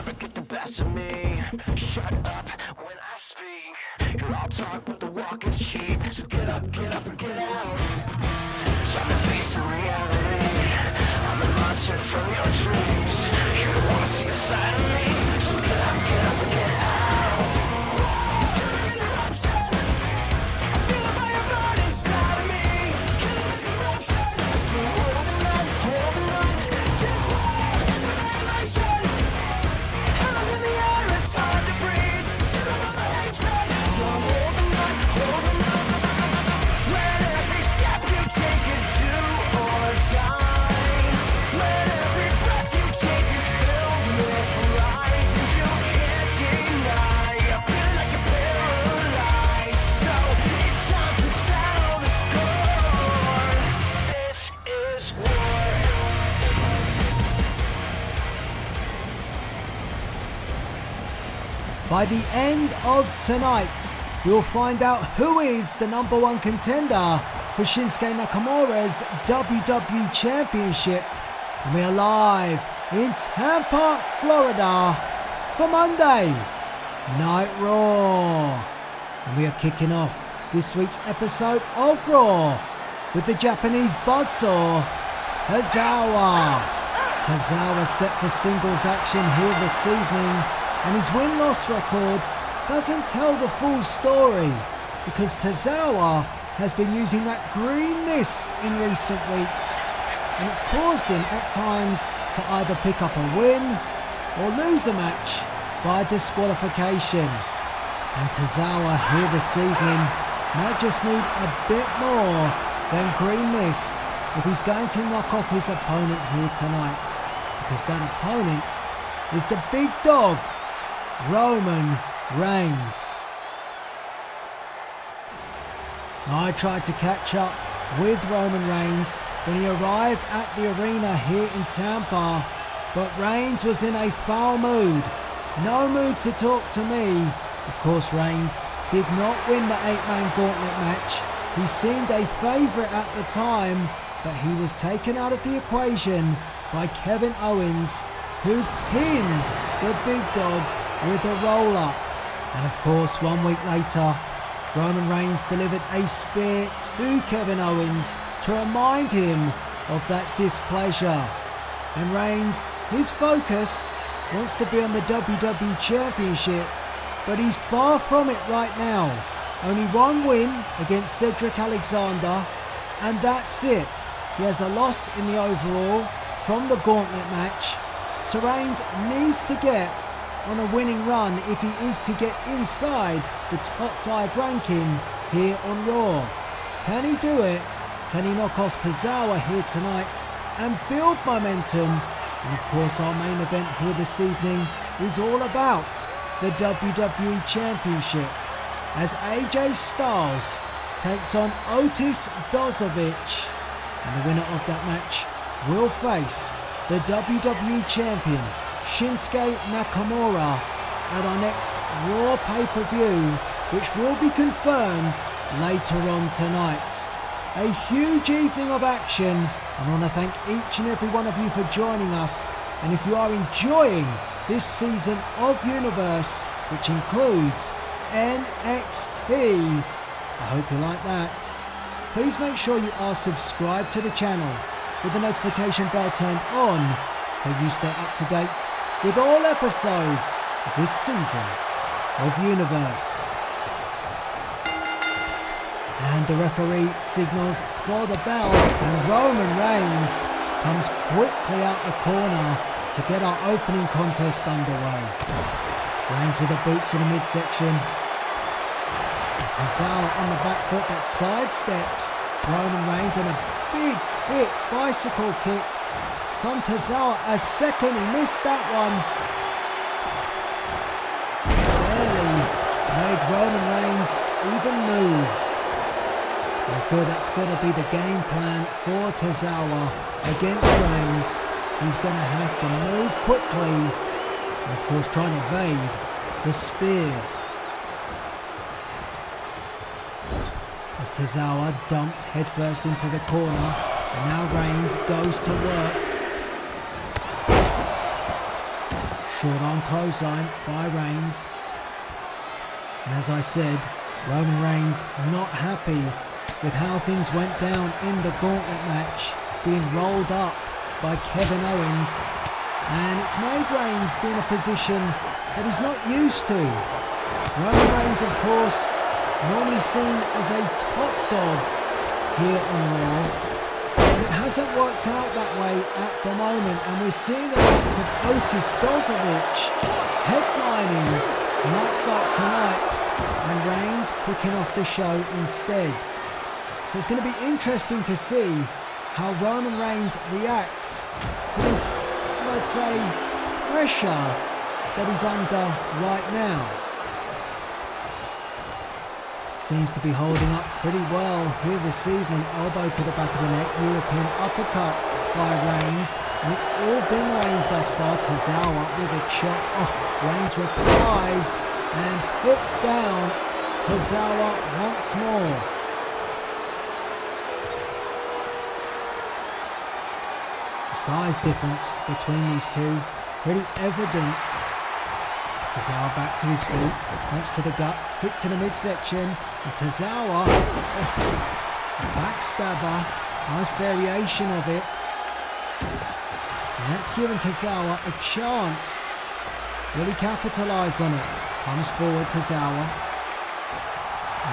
never get the best of me. Shut up when I speak. You're all talk, but the walk is cheap. So get up and get out. Time to face the reality. I'm a monster from your dreams. You don't wanna see the side of me. So get up and get out. Feeling the eruption. I feel the fire burn inside of me. Killing the corruption. Still holding on. Since war is a revelation. Hell's in the air, it's hard to breathe. Still another hatred. So I'm holding on. When every step you take is do or die. When every breath you take is filled with lies and you can't deny. I feel like you're paralyzed. So it's time to settle the score. This is war. By the end of tonight, we'll find out who is the #1 contender for Shinsuke Nakamura's WWE Championship. And we are live in Tampa, Florida for Monday Night Raw. And we are kicking off this week's episode of Raw with the Japanese buzzsaw, Tozawa. Tozawa set for singles action here this evening, and his win-loss record doesn't tell the full story because Tozawa has been using that green mist in recent weeks, and it's caused him at times to either pick up a win or lose a match via disqualification. And Tozawa here this evening might just need a bit more than green mist if he's going to knock off his opponent here tonight, because that opponent is the big dog, Roman Reigns. Now, I tried to catch up with Roman Reigns when he arrived at the arena here in Tampa, but Reigns was in a foul mood. No mood to talk to me. Of course, Reigns did not win the 8-man gauntlet match. He seemed a favourite at the time, but he was taken out of the equation by Kevin Owens, who pinned the big dog with a roll-up. And of course, 1 week later, Roman Reigns delivered a spear to Kevin Owens to remind him of that displeasure. And Reigns, his focus wants to be on the WWE Championship, but he's far from it right now. Only 1 win against Cedric Alexander, and that's it. He has a loss in the overall from the gauntlet match, so Reigns needs to get on a winning run if he is to get inside the top 5 ranking here on Raw. Can he do it? Can he knock off Tozawa here tonight and build momentum? And of course, our main event here this evening is all about the WWE Championship, as AJ Styles takes on Otis Dozovic, and the winner of that match will face the WWE Champion Shinsuke Nakamura at our next Raw pay-per-view, which will be confirmed later on tonight. A huge evening of action. I want to thank each and every one of you for joining us, and if you are enjoying this season of Universe, which includes NXT, I hope you like that. Please make sure you are subscribed to the channel with the notification bell turned on so you stay up to date with all episodes of this season of Universe. And the referee signals for the bell, and Roman Reigns comes quickly out the corner to get our opening contest underway. Reigns with a boot to the midsection. Tozawa on the back foot that sidesteps Roman Reigns, and a big hit bicycle kick from Tozawa. A second, he missed that one. Barely made Roman Reigns even move. And I feel that's got to be the game plan for Tozawa against Reigns. He's going to have to move quickly, and of course try and evade the spear. As Tozawa dumped headfirst into the corner, and now Reigns goes to work. Short arm clothesline by Reigns. And as I said, Roman Reigns not happy with how things went down in the gauntlet match, being rolled up by Kevin Owens. And it's made Reigns be in a position that he's not used to. Roman Reigns, of course, normally seen as a top dog here on Raw, but it hasn't worked out that way at the moment, and we're seeing the likes of Otis Dozovic headlining nights like tonight, and Reigns kicking off the show instead. So it's going to be interesting to see how Roman Reigns reacts to this, let's say, pressure that he's under right now. Seems to be holding up pretty well here this evening. Elbow to the back of the neck, European uppercut by Reigns, and it's all been Reigns thus far. Tozawa with a chop. Oh, Reigns replies and puts down Tozawa once more. The size difference between these two, pretty evident. Tozawa back to his feet, punch to the gut, kick to the midsection, and Tozawa, a backstabber, nice variation of it. And that's given Tozawa a chance. Will he capitalise on it? Comes forward Tozawa,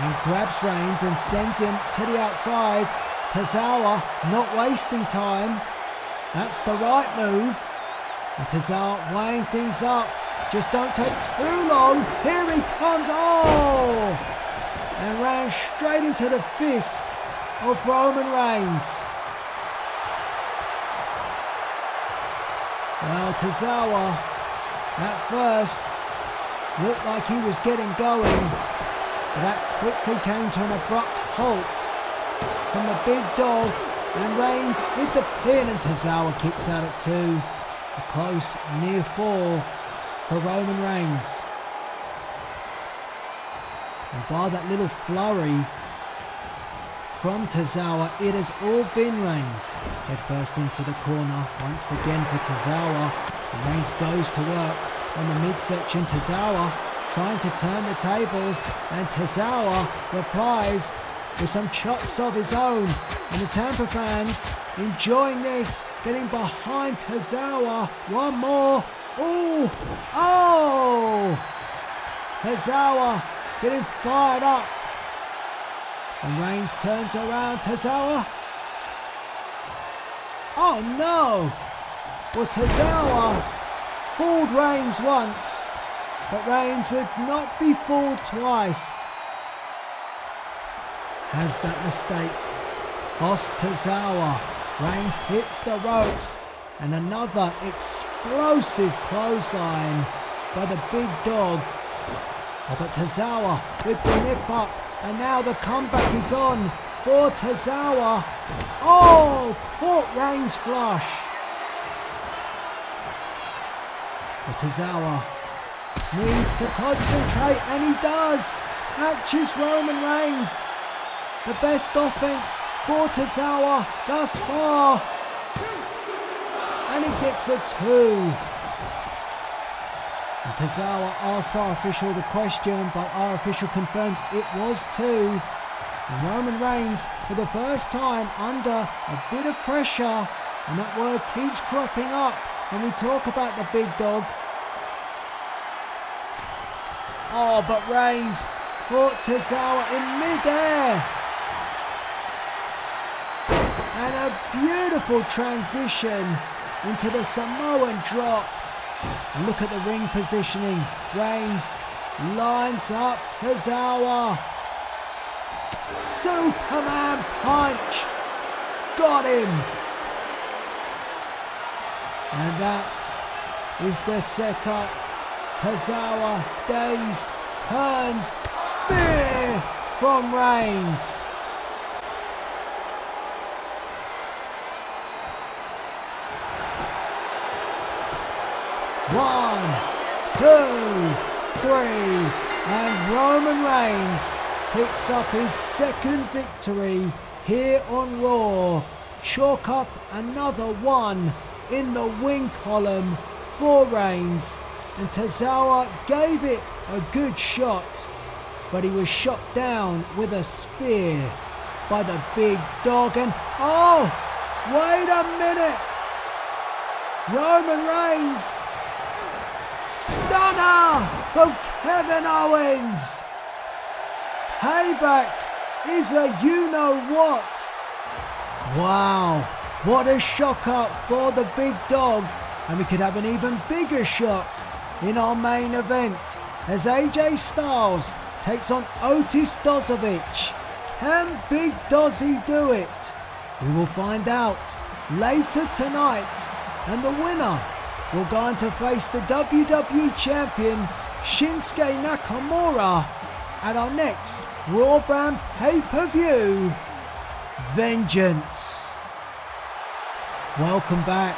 and grabs Reigns and sends him to the outside. Tozawa not wasting time. That's the right move. And Tozawa weighing things up. Just don't take too long. Here he comes. Oh! And ran straight into the fist of Roman Reigns. Well, Tozawa at first looked like he was getting going, but that quickly came to an abrupt halt from the big dog, and Reigns with the pin, and Tozawa kicks out at 2. A close near fall for Roman Reigns. And by that little flurry from Tozawa, it has all been Reigns. Head first into the corner once again for Tozawa. And Reigns goes to work on the midsection. Tozawa trying to turn the tables, and Tozawa replies with some chops of his own. And the Tampa fans enjoying this, getting behind Tozawa. One more. Ooh! Oh! Tozawa getting fired up. And Reigns turns around. Tozawa. Oh no! Well, Tozawa fooled Reigns once, but Reigns would not be fooled twice. Has that mistake cost Tozawa? Reigns hits the ropes, and another explosive clothesline by the big dog. Oh, but Tozawa with the nip up, and now the comeback is on for Tozawa. Oh, caught Reigns flush. But Tozawa needs to concentrate, and he does. Catches Roman Reigns. The best offense for Tozawa thus far. And he gets a 2. And Tozawa asks our official the question, but our official confirms it was 2. And Roman Reigns, for the first time, under a bit of pressure, and that word keeps cropping up when we talk about the big dog. Oh, but Reigns caught Tozawa in mid-air. And a beautiful transition into the Samoan drop. And look at the ring positioning. Reigns lines up Tozawa. Superman punch. Got him. And that is the setup. Tozawa, dazed, turns, spear from Reigns. One, 2, 3, and Roman Reigns picks up his second victory here on Raw. Chalk up another 1 in the win column for Reigns. and Tozawa gave it a good shot, but he was shot down with a spear by the big dog. And oh, wait a minute, Roman Reigns, stunner from Kevin Owens. Payback is a you-know-what. Wow, what a shocker for the big dog. And we could have an even bigger shock in our main event as AJ Styles takes on Otis Dozovic. Can Big Dozzy do it? We will find out later tonight, and the winner will go on to face the WWE Champion Shinsuke Nakamura at our next Raw Brand pay-per-view, Vengeance. Welcome back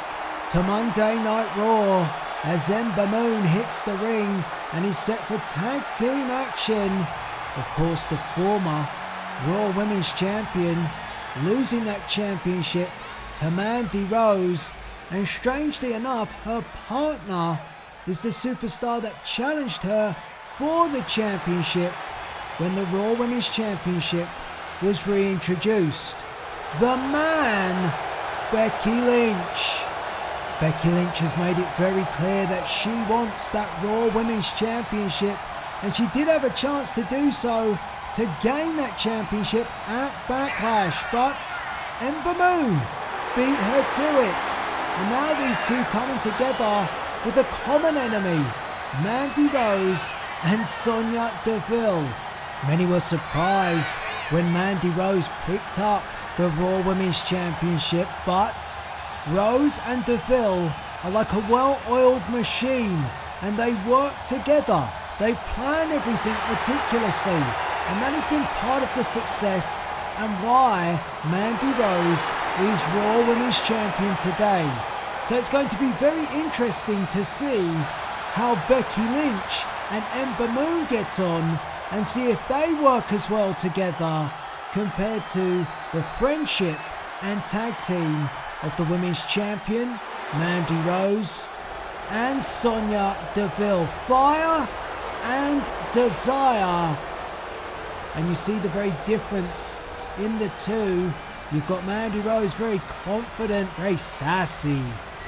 to Monday Night Raw as Ember Moon hits the ring and is set for tag team action. Of course, the former Raw Women's Champion losing that championship to Mandy Rose, and strangely enough, her partner is the superstar that challenged her for the championship when the Raw Women's Championship was reintroduced. The man, Becky Lynch. Becky Lynch has made it very clear that she wants that Raw Women's Championship, and she did have a chance to do so to gain that championship at Backlash, but Ember Moon beat her to it. And now these two coming together with a common enemy, Mandy Rose and Sonya Deville. Many were surprised when Mandy Rose picked up the Raw Women's Championship, but Rose and Deville are like a well-oiled machine, and they work together. They plan everything meticulously, and that has been part of the success and why Mandy Rose is Raw Women's Champion today. So it's going to be very interesting to see how Becky Lynch and Ember Moon get on and see if they work as well together compared to the friendship and tag team of the Women's Champion, Mandy Rose, and Sonya Deville. Fire and desire. And you see the very difference in the two. You've got Mandy Rose very confident, very sassy,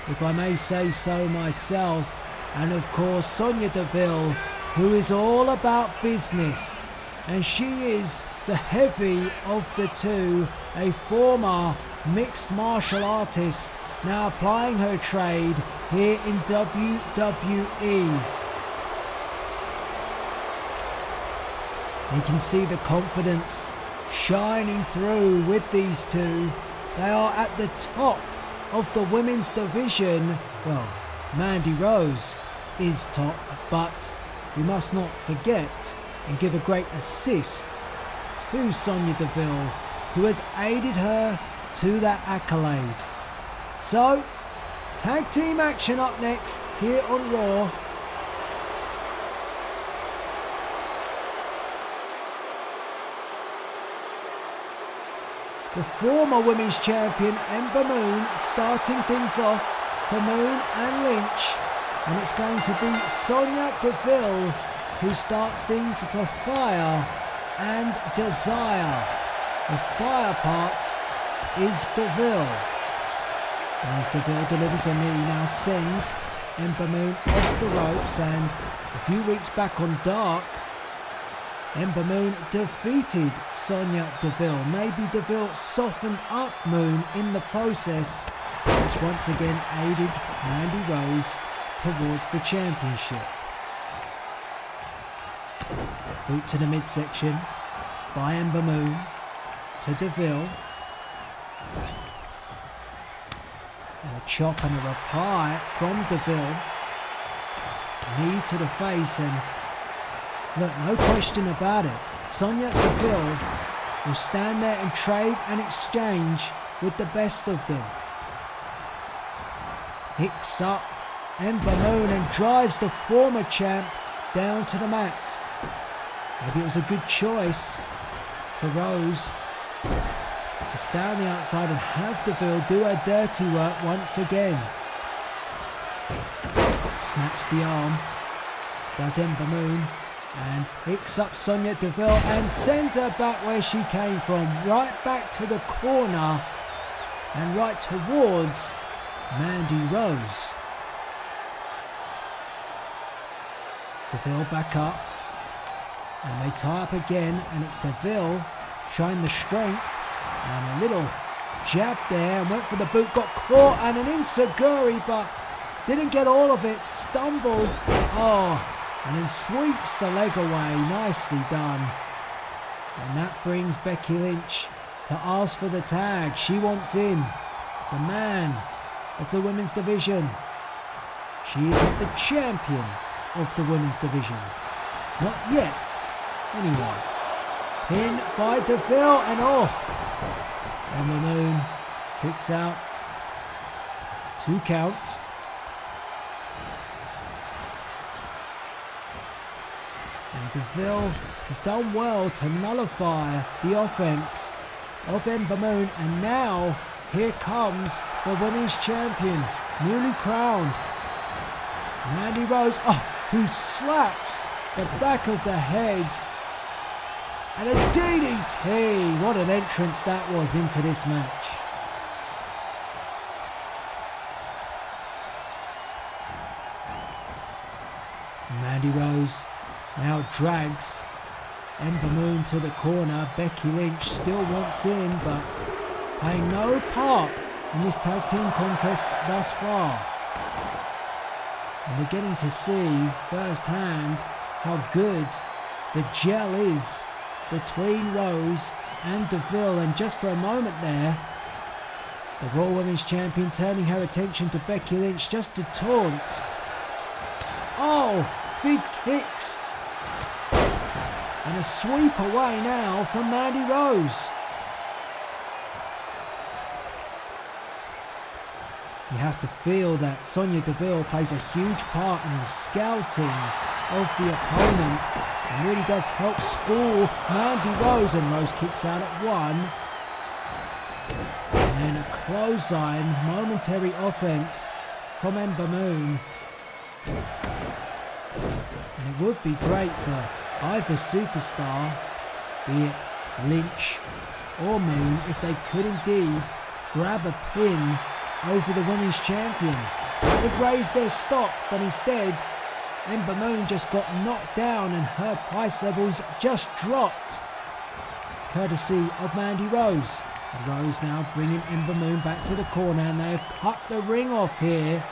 if I may say so myself. And of course Sonya Deville, who is all about business. And she is the heavy of the two, a former mixed martial artist, now applying her trade here in WWE. You can see the confidence shining through with these two. They are at the top of the women's division. Well, Mandy Rose is top, but we must not forget and give a great assist to Sonya Deville, who has aided her to that accolade. So, tag team action up next here on Raw. The former Women's Champion Ember Moon starting things off for Moon and Lynch, and it's going to be Sonya Deville who starts things for Fire and Desire. The Fire part is Deville. As Deville delivers a knee, now sends Ember Moon off the ropes, and a few weeks back on Dark, Ember Moon defeated Sonya Deville. Maybe Deville softened up Moon in the process, which once again aided Mandy Rose towards the championship. Boot to the midsection by Ember Moon to Deville. And a chop and a reply from Deville. Knee to the face, and look, no question about it, Sonya Deville will stand there and trade and exchange with the best of them. Hicks up Ember Moon and drives the former champ down to the mat. Maybe it was a good choice for Rose to stay on the outside and have Deville do her dirty work once again. Snaps the arm does Ember Moon, and picks up Sonya Deville and sends her back where she came from, right back to the corner and right towards Mandy Rose. Deville back up, and they tie up again, and it's Deville showing the strength, and a little jab there, and went for the boot, got caught, and an enziguri, but didn't get all of it, stumbled, and then sweeps the leg away. Nicely done. And that brings Becky Lynch to ask for the tag. She wants in, the man of the women's division. She is not the champion of the women's division. Not yet, anyway. Pin by Deville, and Ember Moon kicks out. 2 count. And Deville has done well to nullify the offense of Ember Moon, and now here comes the women's champion, newly crowned, Mandy Rose, who slaps the back of the head, and a DDT. What an entrance that was into this match. Mandy Rose now drags Ember Moon to the corner. Becky Lynch still wants in, but playing no part in this tag team contest thus far. And we're getting to see firsthand how good the gel is between Rose and Deville. And just for a moment there, the Raw Women's Champion turning her attention to Becky Lynch just to taunt. Big kicks. And a sweep away now from Mandy Rose. You have to feel that Sonya Deville plays a huge part in the scouting of the opponent and really does help school Mandy Rose, and Rose kicks out at 1. And then a clothesline, momentary offense from Ember Moon. And it would be great for either superstar, be it Lynch or Moon, if they could indeed grab a pin over the women's champion. It would raise their stock, but instead Ember Moon just got knocked down and her price levels just dropped, courtesy of Mandy Rose. And Rose now bringing Ember Moon back to the corner, and they have cut the ring off here.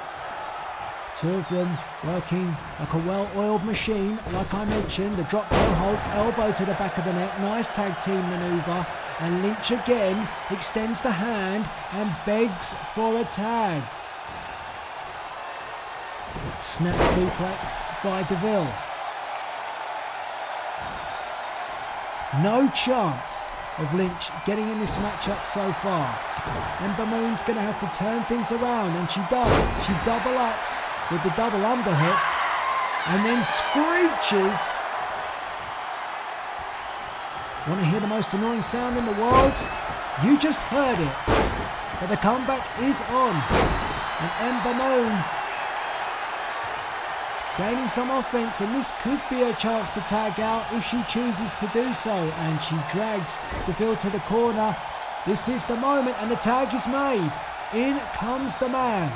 2 of them working like a well-oiled machine. Like I mentioned, the drop toe hold, elbow to the back of the neck, nice tag team maneuver, and Lynch again extends the hand and begs for a tag. Snap suplex by Deville. No chance of Lynch getting in this matchup so far. Ember Moon's going to have to turn things around, and she does. She double ups with the double underhook and then screeches. Want to hear the most annoying sound in the world? You just heard it. But the comeback is on, and Ember Moon gaining some offense, and this could be a chance to tag out if she chooses to do so. And she drags Deville to the corner. This is the moment, and the tag is made. In comes the man.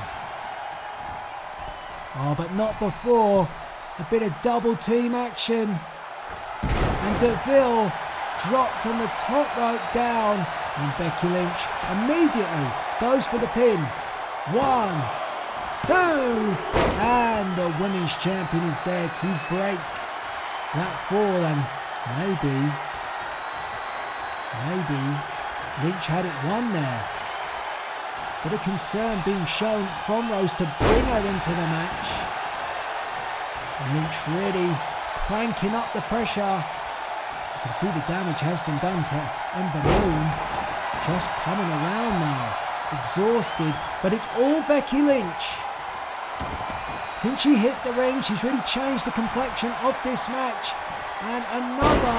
But not before a bit of double team action. And Deville dropped from the top rope down, and Becky Lynch immediately goes for the pin. 1, 2, and the women's champion is there to break that fall, and maybe Lynch had it won there. Bit of concern being shown from Rose to bring her into the match. And Lynch really cranking up the pressure. You can see the damage has been done to Ember Moon. Just coming around now, exhausted, but it's all Becky Lynch. Since she hit the ring, she's really changed the complexion of this match. And another,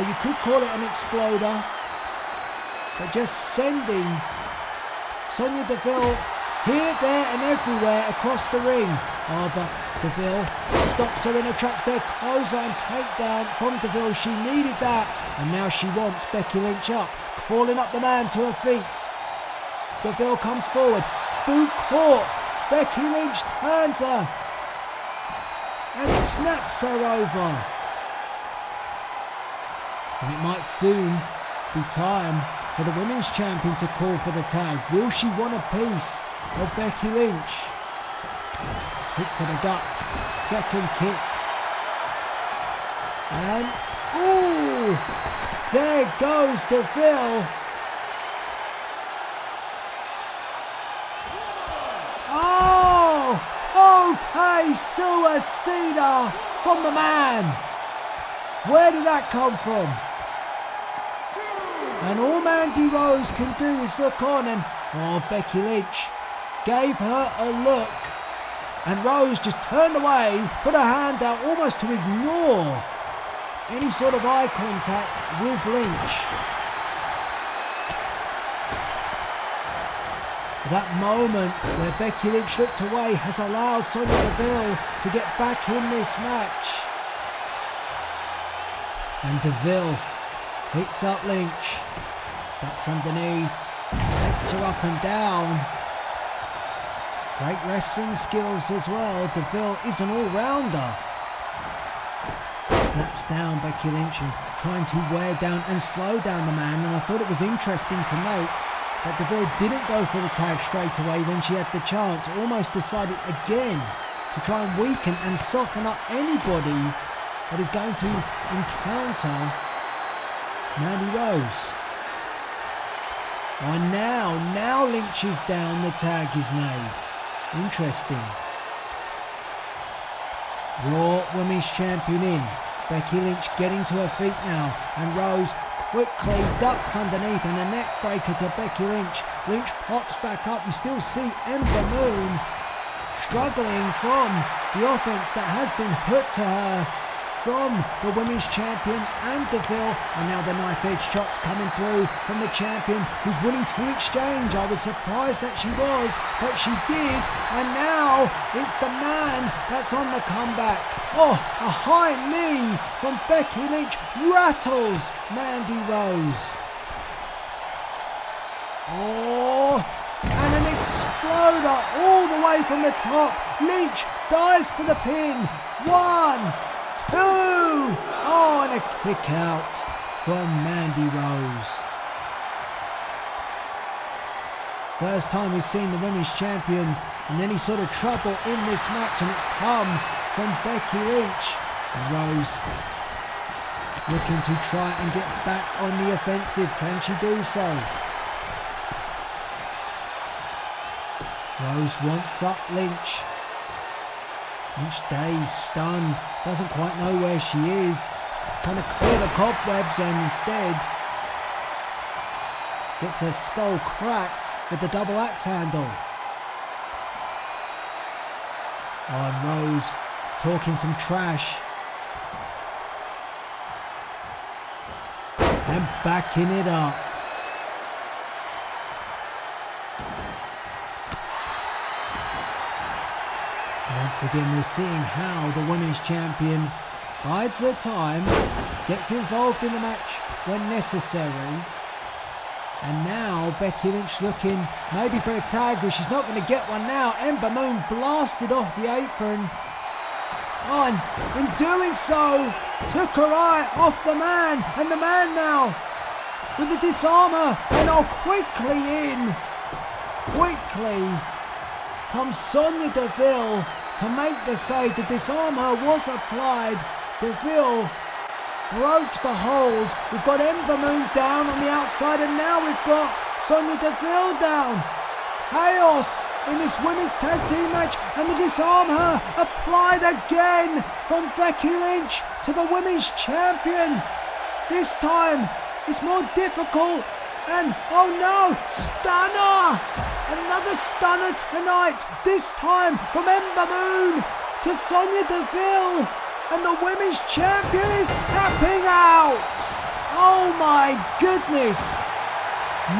you could call it an exploder, but just sending Sonya Deville here, there and everywhere across the ring. Oh, but Deville stops her in her tracks there. Clothesline takedown from Deville. She needed that. And now she wants Becky Lynch up. Calling up the man to her feet. Deville comes forward. Boot caught. Becky Lynch turns her. And snaps her over. And it might soon be time for the women's champion to call for the tag. Will she want a piece of Becky Lynch? Kick to the gut. Second kick. And, ooh! There goes Deville. Oh! Tope suicida from the man. Where did that come from? And all Mandy Rose can do is look on and, oh, Becky Lynch gave her a look. And Rose just turned away, put her hand out almost to ignore any sort of eye contact with Lynch. That moment where Becky Lynch looked away has allowed Sonya Deville to get back in this match. And Deville picks up Lynch, ducks underneath, takes her up and down. Great wrestling skills as well. Deville is an all-rounder. Snaps down Becky Lynch and trying to wear down and slow down the man. And I thought it was interesting to note that Deville didn't go for the tag straight away when she had the chance. Almost decided again to try and weaken and soften up anybody that is going to encounter Mandy Rose. Oh, now Lynch is down, the tag is made. Interesting. Raw Women's Champion in. Becky Lynch getting to her feet now. And Rose quickly ducks underneath and a neck breaker to Becky Lynch. Lynch pops back up. You still see Ember Moon struggling from the offense that has been put to her from the Women's Champion and Deville. And now the knife edge chops coming through from the champion, who's willing to exchange. I was surprised that she was, but she did. And now it's the man that's on the comeback. Oh, a high knee from Becky Lynch rattles Mandy Rose. Oh, and an exploder all the way from the top. Lynch dives for the pin. 1, 2. Oh, and a kick out from Mandy Rose. First time we've seen the Women's Champion in any sort of trouble in this match, and it's come from Becky Lynch. And Rose looking to try and get back on the offensive. Can she do so? Rose wants up Lynch. Lynch dazed, stunned, doesn't quite know where she is. Trying to clear the cobwebs and instead gets her skull cracked with the double axe handle. Oh, and Rose talking some trash. And backing it up. Once again, we're seeing how the Women's Champion bides her time, gets involved in the match when necessary. And now Becky Lynch looking maybe for a tag, but she's not going to get one now. Ember Moon blasted off the apron. Oh, and in doing so, took her eye off the man. And the man now with the disarmer. And oh, quickly in. Quickly comes Sonya Deville to make the save. The disarmer was applied. Deville broke the hold. We've got Ember Moon down on the outside, and now we've got Sonya Deville down. Chaos in this women's tag team match, and the disarmer applied again from Becky Lynch to the women's champion. This time it's more difficult, and oh no, stunner! Another stunner tonight, this time from Ember Moon to Sonya Deville, and the women's champion is tapping out. Oh my goodness.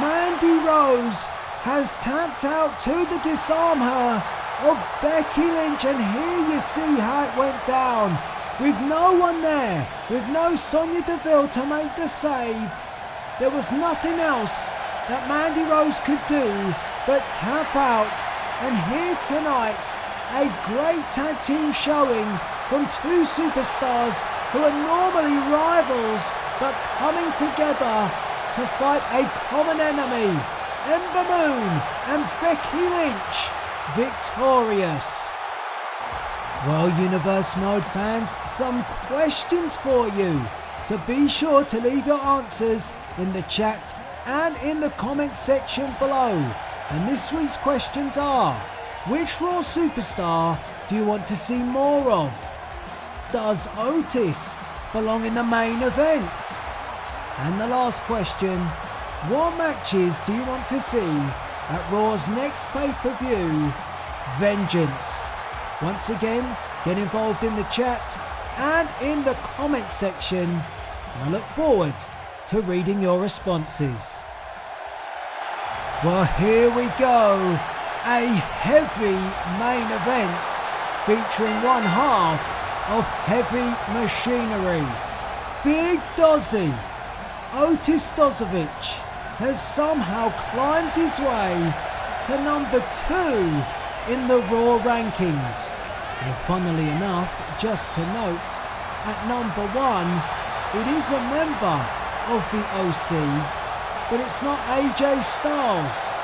Mandy Rose has tapped out to the disarm her of Becky Lynch, and here you see how it went down. With no one there, with no Sonya Deville to make the save, there was nothing else that Mandy Rose could do but tap out. And here tonight, a great tag team showing from two superstars who are normally rivals but coming together to fight a common enemy. Ember and Becky Lynch victorious. Well, Universe Mode fans, some questions for you. So be sure to leave your answers in the chat and in the comment section below. And this week's questions are: which Raw superstar do you want to see more of? Does Otis belong in the main event? And the last question: what matches do you want to see at Raw's next pay-per-view, Vengeance? Once again, get involved in the chat and in the comments section, and I look forward to reading your responses. Well, here we go, a heavy main event featuring one half of Heavy Machinery. Big Dozzy, Otis Dozovic, has somehow climbed his way to number 2 in the Raw rankings. And funnily enough, just to note, at number 1, it is a member of the OC, but it's not AJ Styles.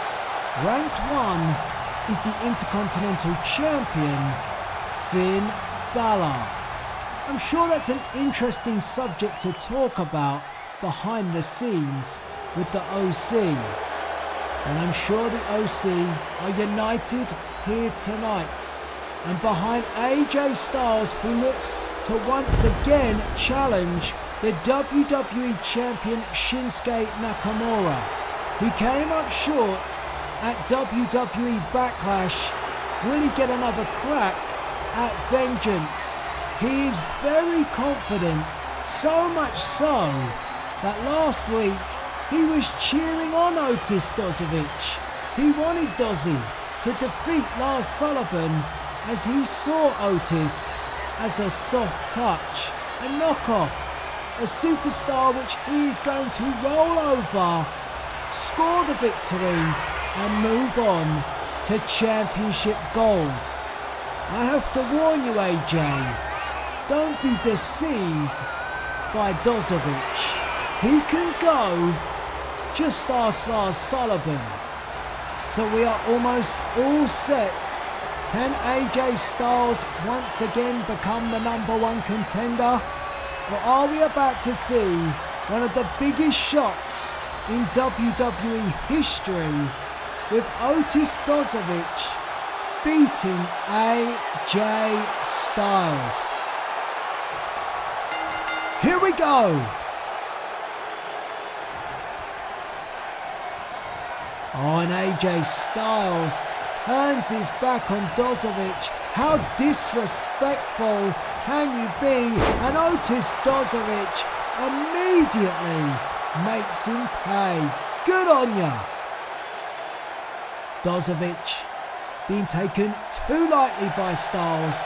Ranked 1 is the Intercontinental Champion, Finn Balor. I'm sure that's an interesting subject to talk about behind the scenes with the OC. And I'm sure the OC are united here tonight and behind AJ Styles, who looks to once again challenge the WWE Champion Shinsuke Nakamura. He came up short at WWE Backlash. Will he get another crack at Vengeance? He is very confident, so much so that last week he was cheering on Otis Dozovic. He wanted Dozzy to defeat Lars Sullivan as he saw Otis as a soft touch, a knockoff, a superstar which he is going to roll over, score the victory and move on to championship gold. I have to warn you, AJ, don't be deceived by Dozovic. He can go, just ask Lars Sullivan. So we are almost all set. Can AJ Styles once again become the number 1 contender? Or are we about to see one of the biggest shocks in WWE history with Otis Dozovic beating AJ Styles? Here we go! Oh, and AJ Styles turns his back on Dozovic. How disrespectful can you be? And Otis Dozovic immediately makes him pay. Good on ya! Dozovic being taken too lightly by Styles.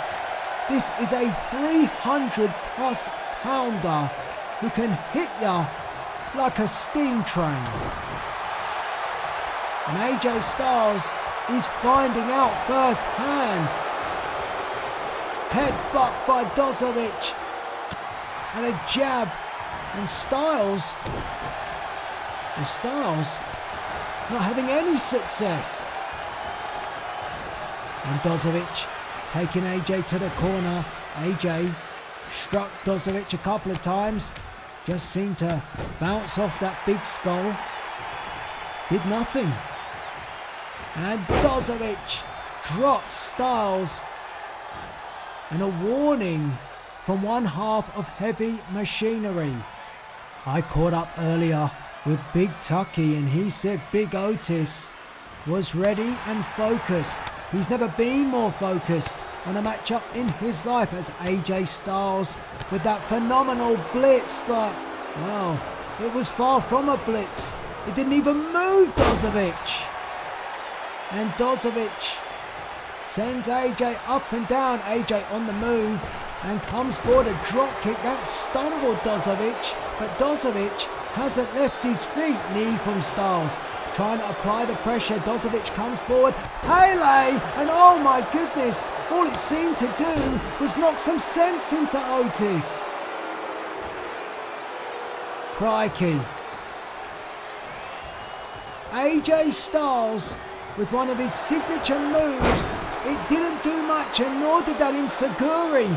This is a 300+ pounder who can hit ya like a steam train. And AJ Styles is finding out firsthand. Headbutt by Dozovic and a jab, and Styles not having any success. And Dozovic taking AJ to the corner. AJ struck Dozovic a couple of times, just seemed to bounce off that big skull. Did nothing. And Dozovic drops Styles. And a warning from one half of Heavy Machinery. I caught up earlier with Big Tucky and he said Big Otis was ready and focused. He's never been more focused on a matchup in his life as AJ Styles with that phenomenal blitz, but, well, it was far from a blitz. It didn't even move Dozovic. And Dozovic sends AJ up and down. AJ on the move and comes forward, a drop kick that stumbled Dozovic, but Dozovic hasn't left his feet. Knee from Styles, trying to apply the pressure. Dozovic comes forward, Pele, and oh my goodness, all it seemed to do was knock some sense into Otis. Crikey. AJ Styles with one of his signature moves. It didn't do much, and nor did that Insaguri.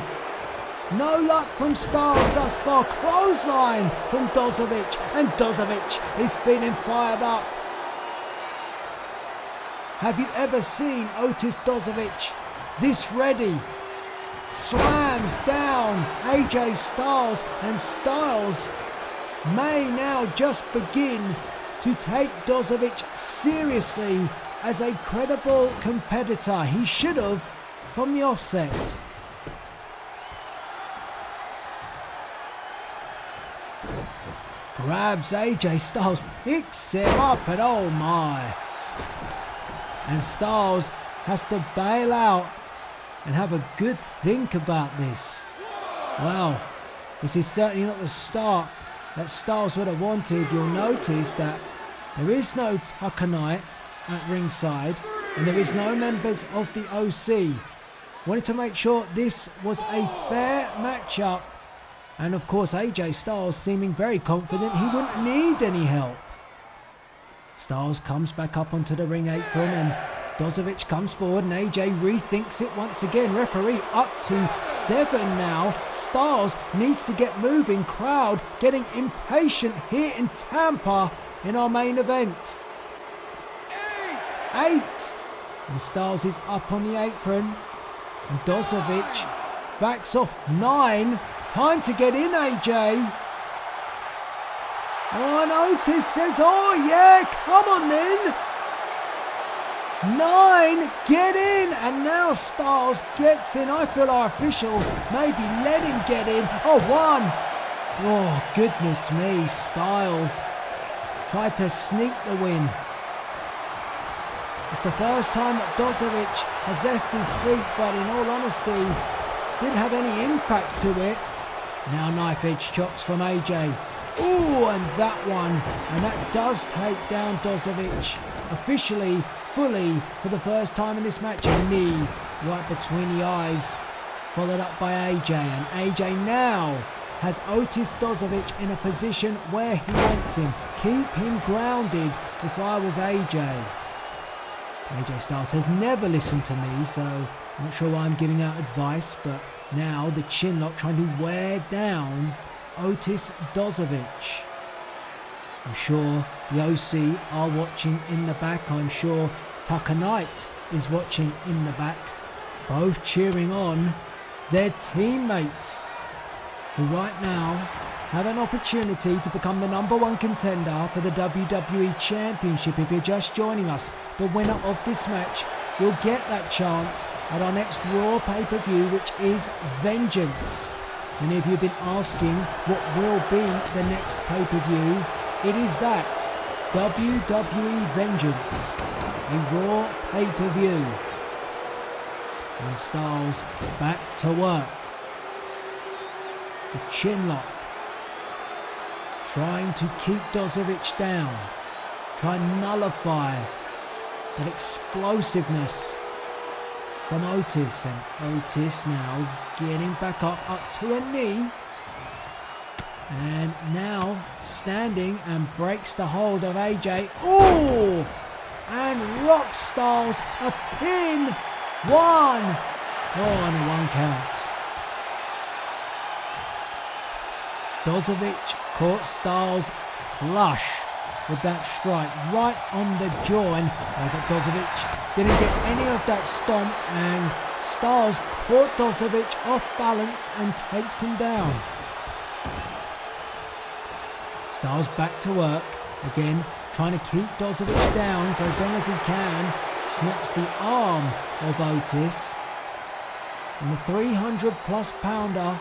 No luck from Styles thus far. Clothesline from Dozovic, and Dozovic is feeling fired up. Have you ever seen Otis Dozovic this ready? Slams down AJ Styles, and Styles may now just begin to take Dozovic seriously as a credible competitor. He should have from the offset. Grabs AJ Styles, picks him up, and oh my. And Styles has to bail out and have a good think about this. Well, this is certainly not the start that Styles would have wanted. You'll notice that there is no Tucker Knight at ringside, and there is no members of the OC. Wanted to make sure this was a fair matchup. And of course AJ Styles seeming very confident he wouldn't need any help. Styles comes back up onto the ring apron, and Dozovic comes forward, and AJ rethinks it once again. Referee up to 7 now. Styles needs to get moving. Crowd getting impatient here in Tampa in our main event. 8. And Styles is up on the apron, and Dozovic backs off. 9. Time to get in, AJ. Oh, and Otis says, oh yeah, come on then. 9, get in. And now Styles gets in. I feel our official maybe let him get in. Oh, 1. Oh, goodness me. Styles tried to sneak the win. It's the first time that Dozovic has left his feet, but in all honesty, didn't have any impact to it. Now knife edge chops from AJ. Ooh, and that one. And that does take down Dozovic officially, fully, for the first time in this match. A knee right between the eyes, followed up by AJ. And AJ now has Otis Dozovic in a position where he wants him. Keep him grounded if I was AJ. AJ Styles has never listened to me, so I'm not sure why I'm giving out advice, but now the chin lock trying to wear down Otis Dozovic. I'm sure the OC are watching in the back. I'm sure Tucker Knight is watching in the back, both cheering on their teammates, who right now have an opportunity to become the #1 contender for the WWE Championship. If you're just joining us, the winner of this match will get that chance at our next Raw pay-per-view, which is Vengeance. Many of you have been asking what will be the next pay-per-view. It is that, WWE Vengeance, a Raw pay-per-view. And Styles back to work. The chin lock, trying to keep Dozovic down, try and nullify that explosiveness from Otis. And Otis now getting back up to a knee, and now standing and breaks the hold of AJ. Ooh! And Rock Styles a pin. 1. Oh, and a 1 count. Dozovic caught Styles flush with that strike right on the jaw, and but Dozovic didn't get any of that stomp, and Styles caught Dozovic off balance and takes him down. Styles back to work again, trying to keep Dozovic down for as long as he can. Snaps the arm of Otis, and the 300+ pounder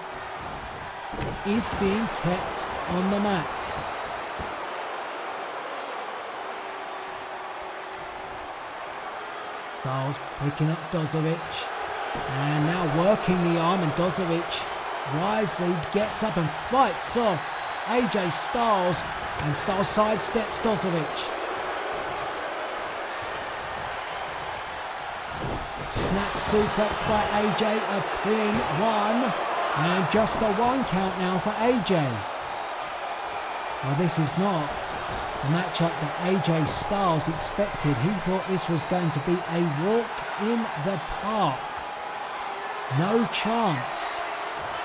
is being kept on the mat. Styles picking up Dozovic. And now working the arm, and Dozovic wisely gets up and fights off AJ Styles, and Styles sidesteps Dozovic. Snap suplex by AJ, a pin, 1, and just a 1 count now for AJ. Well, this is not the matchup that AJ Styles expected. He thought this was going to be a walk in the park. No chance.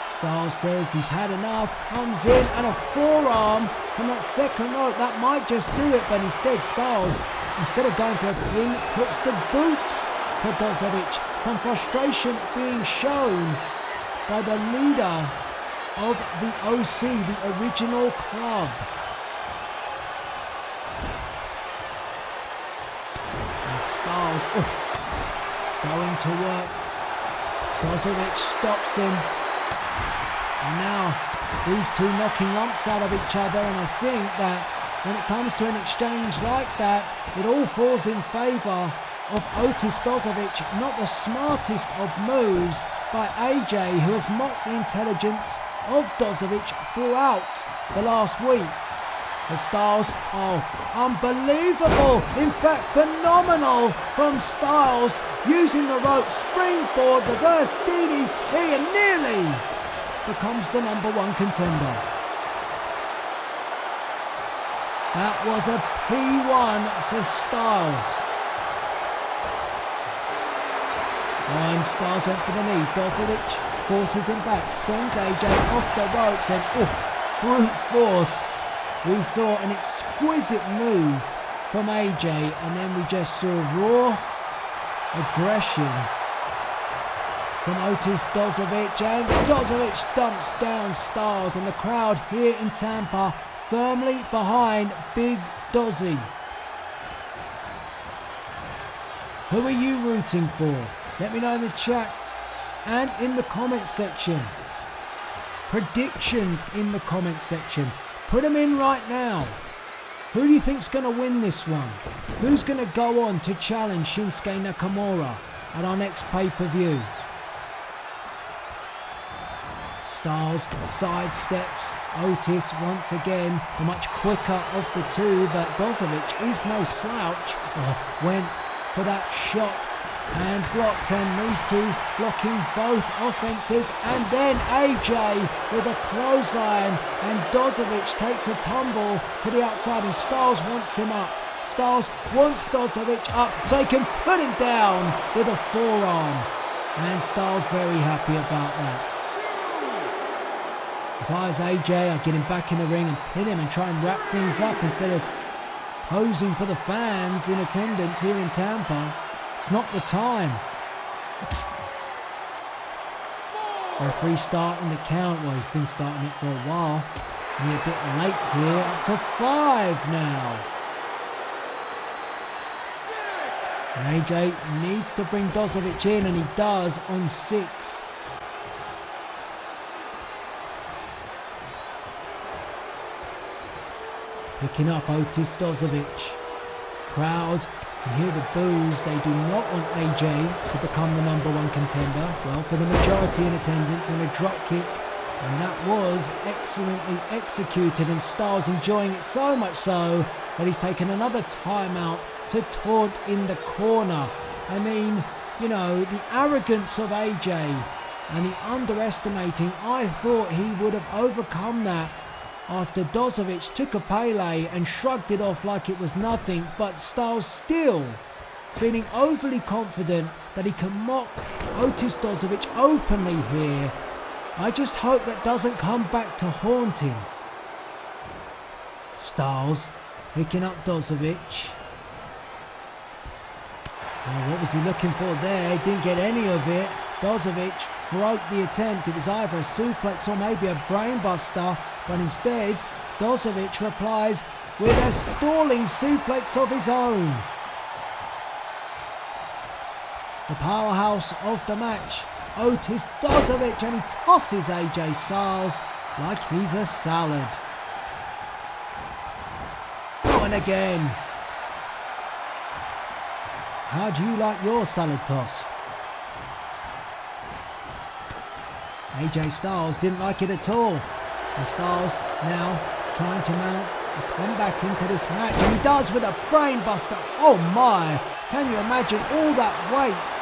Styles says he's had enough, comes in, and a forearm from that second rope. That might just do it, but instead Styles, instead of going for a pin, puts the boots to Dozovic. Some frustration being shown by the leader of the OC, the original club. And Styles, going to work. Dozovic stops him. And now these two knocking lumps out of each other, and I think that when it comes to an exchange like that, it all falls in favour of Otis Dozovic. Not the smartest of moves by AJ, who has mocked the intelligence of Dozovic throughout the last week. The Styles, unbelievable, in fact phenomenal from Styles, using the rope, springboard, reverse DDT, and nearly becomes the #1 contender. That was a P1 for Styles. And Styles went for the knee. Dozovic forces him back, sends AJ off the ropes, and brute force. We saw an exquisite move from AJ, and then we just saw raw aggression from Otis Dozovic, and Dozovic dumps down Styles, and the crowd here in Tampa firmly behind Big Dozzy. Who are you rooting for? Let me know in the chat and in the comments section. Predictions in the comments section. Put them in right now. Who do you think's going to win this one? Who's going to go on to challenge Shinsuke Nakamura at our next pay-per-view? Styles sidesteps Otis once again, the much quicker of the two, but Dozovic is no slouch. Went for that shot and blocked, and these two blocking both offenses, and then AJ with a clothesline, and Dozovic takes a tumble to the outside, and Styles wants him up. Styles wants Dozovic up so he can put him down with a forearm, and Styles very happy about that. If I was AJ, I'd get him back in the ring and pin him and try and wrap things up instead of posing for the fans in attendance here in Tampa. It's not the time. Referee starting the count. Well, he's been starting it for a while. We're a bit late here. Up to 5 now. And AJ needs to bring Dozovic in, and he does on 6. Picking up Otis Dozovic. Crowd can hear the boos. They do not want AJ to become the #1 contender. Well, for the majority in attendance, and a drop kick, and that was excellently executed, and Styles enjoying it so much so that he's taken another timeout to taunt in the corner. I mean, the arrogance of AJ and the underestimating. I thought he would have overcome that after Dozovic took a Pele and shrugged it off like it was nothing, but Styles still feeling overly confident that he can mock Otis Dozovic openly here. I just hope that doesn't come back to haunt him. Styles picking up Dozovic. Well, what was he looking for there? He didn't get any of it. Dozovic broke the attempt. It was either a suplex or maybe a brainbuster, but instead Dozovic replies with a stalling suplex of his own. The powerhouse of the match, Otis Dozovic, and he tosses AJ Styles like he's a salad. Oh, and again. How do you like your salad tossed? AJ Styles didn't like it at all. And Styles now trying to mount a comeback into this match. And he does with a brainbuster. Oh my! Can you imagine all that weight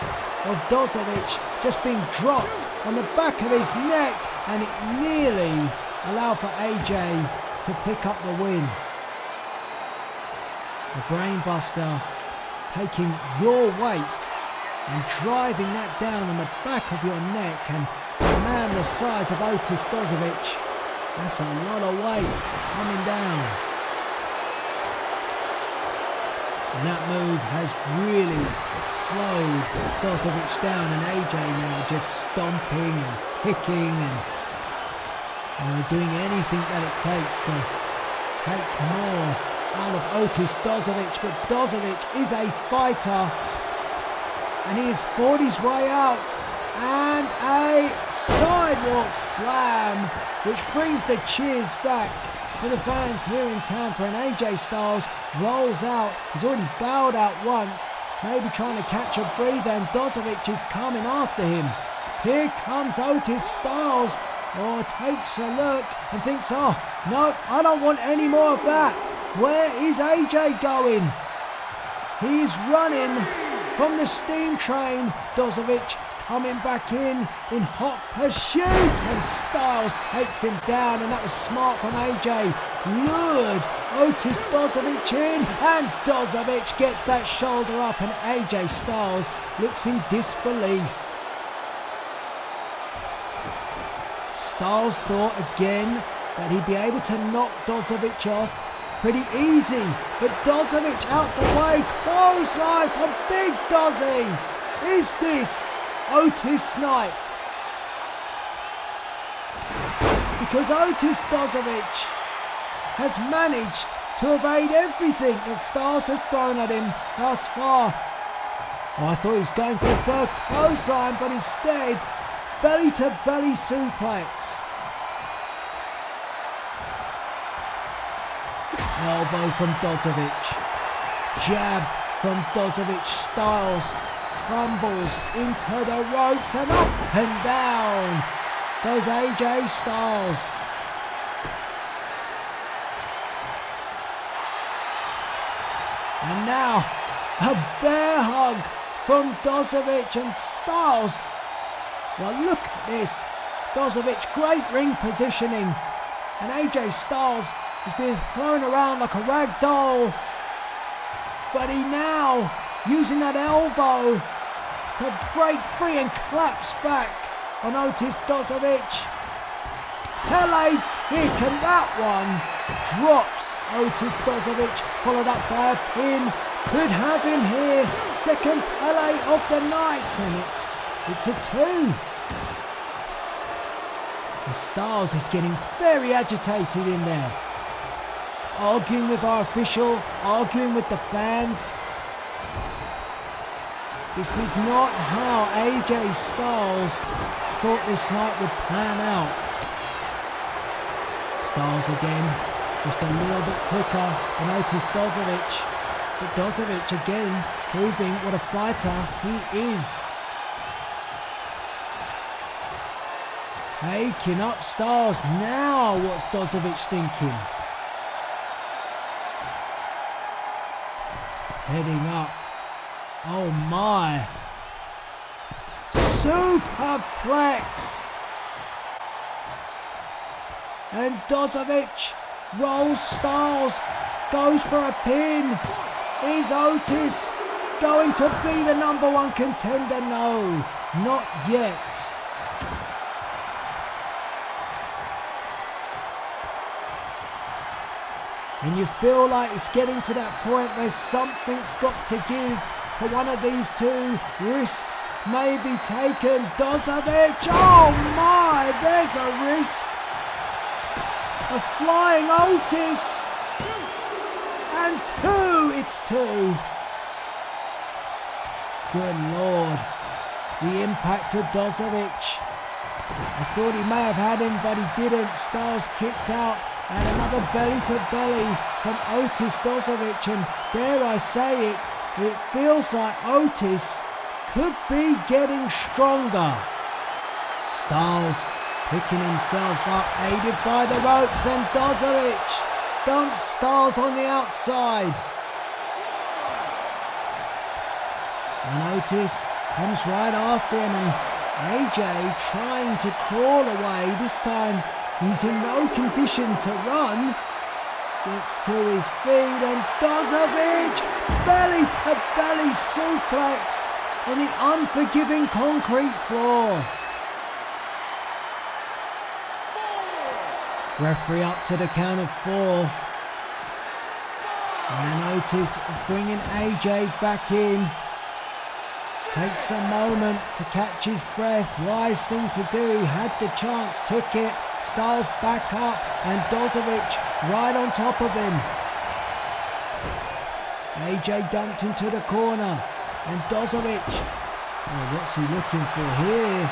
of Dozovic just being dropped on the back of his neck? And it nearly allowed for AJ to pick up the win. The brainbuster taking your weight and driving that down on the back of your neck, and for a man the size of Otis Dozovic, that's a lot of weight coming down. And that move has really slowed Dozovic down, and AJ now just stomping and kicking and doing anything that it takes to take more out of Otis Dozovic. But Dozovic is a fighter, and he has fought his way out, and a sidewalk slam, which brings the cheers back for the fans here in Tampa. And AJ Styles rolls out. He's already bowed out once, maybe trying to catch a breather, and Dozovic is coming after him. Here comes Otis Styles, takes a look and thinks, oh no, I don't want any more of that. Where is AJ going? He is running from the steam train. Dozovic coming back in hot pursuit, and Styles takes him down, and that was smart from AJ. Lured Otis Dozovic in, and Dozovic gets that shoulder up, and AJ Styles looks in disbelief. Styles thought again that he'd be able to knock Dozovic off pretty easy, but Dozovic out the way, clothesline from Big Dozzy. Is this Otis Knight? Because Otis Dozovic has managed to evade everything that Styles has thrown at him thus far. I thought he was going for a third clothesline, but instead, belly to belly suplex. Elbow from Dozovic. Jab from Dozovic. Styles crumbles into the ropes, and up and down goes AJ Styles. And now a bear hug from Dozovic, and Styles. Well, look at this. Dozovic, great ring positioning. And AJ Styles is being thrown around like a rag doll. But he now using that elbow to break free and claps back on Otis Dozovic. LA kick, and that one drops Otis Dozovic, followed up by a pin. Could have him here. Second LA of the night, and it's a 2. And Styles is getting very agitated in there. Arguing with our official, arguing with the fans. This is not how AJ Styles thought this night would pan out. Styles again, just a little bit quicker than Otis Dozovic. But Dozovic again proving what a fighter he is. Taking up Styles. Now what's Dozovic thinking? Heading up. Oh my. Superplex. And Dozovic rolls Styles. Goes for a pin. Is Otis going to be the number 1 contender? No, not yet. And you feel like it's getting to that point where something's got to give for one of these two. Risks may be taken. Dozovic, oh my, there's a risk. A flying Otis. And 2, it's 2. Good Lord. The impact of Dozovic. I thought he may have had him, but he didn't. Styles kicked out. And another belly to belly from Otis Dozovic. And dare I say it, It feels like Otis could be getting stronger. Styles picking himself up, aided by the ropes, and Dozovic dumps Styles on the outside. And Otis comes right after him, and AJ trying to crawl away. This time he's in no condition to run. Gets to his feet, and Dozovic belly-to-belly suplex on the unforgiving concrete floor. Referee up to the count of 4. And Otis bringing AJ back in. Takes a moment to catch his breath. Wise thing to do. Had the chance, took it. Styles back up, and Dozovic right on top of him. AJ dumped into the corner, and Dozovic, what's he looking for here?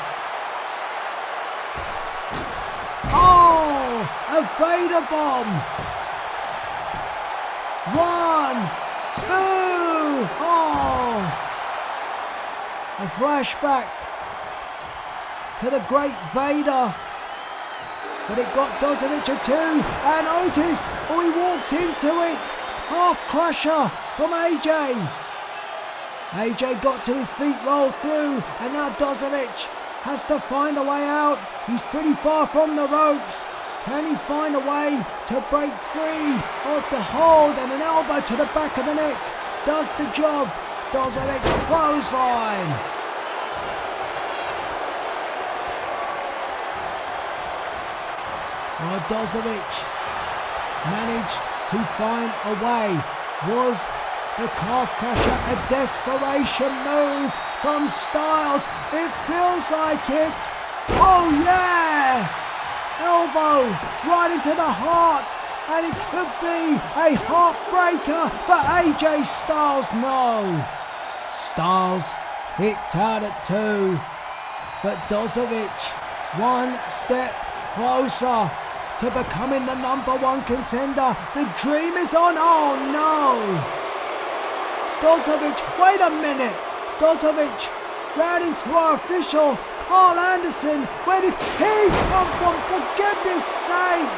Oh, a Vader bomb. 1, 2, oh. A flashback to the Great Vader. But it got Dozovic a 2, and Otis, he walked into it. Half crusher from AJ. AJ got to his feet, rolled through, and now Dozovic has to find a way out. He's pretty far from the ropes. Can he find a way to break free of the hold, and an elbow to the back of the neck does the job. Dozovic clothesline. Well, Dozovic managed to find a way. Was the calf crusher a desperation move from Styles? It feels like it. Oh yeah! Elbow right into the heart, and it could be a heartbreaker for AJ Styles. No. Styles kicked out at 2, but Dozovic one step closer to becoming the #1 contender. The dream is on. Oh no! Dozovic, wait a minute! Dozovic ran into our official, Carl Anderson. Where did he come from, for goodness sake?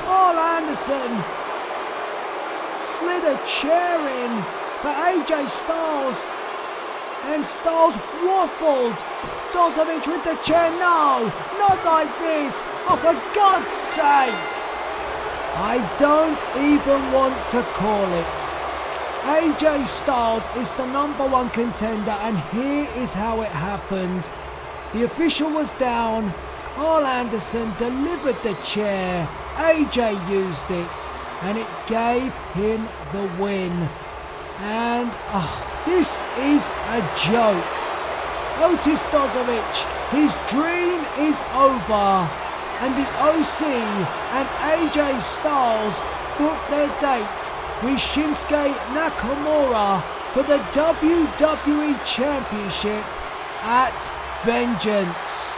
Carl Anderson slid a chair in for AJ Styles, and Styles waffled. Dozovic with the chair. No, not like this. Oh, for God's sake. I don't even want to call it. AJ Styles is the #1 contender, and here is how it happened. The official was down. Carl Anderson delivered the chair. AJ used it, and it gave him the win. And this is a joke. Otis Dozovic, his dream is over, and the OC and AJ Styles booked their date with Shinsuke Nakamura for the WWE Championship at Vengeance.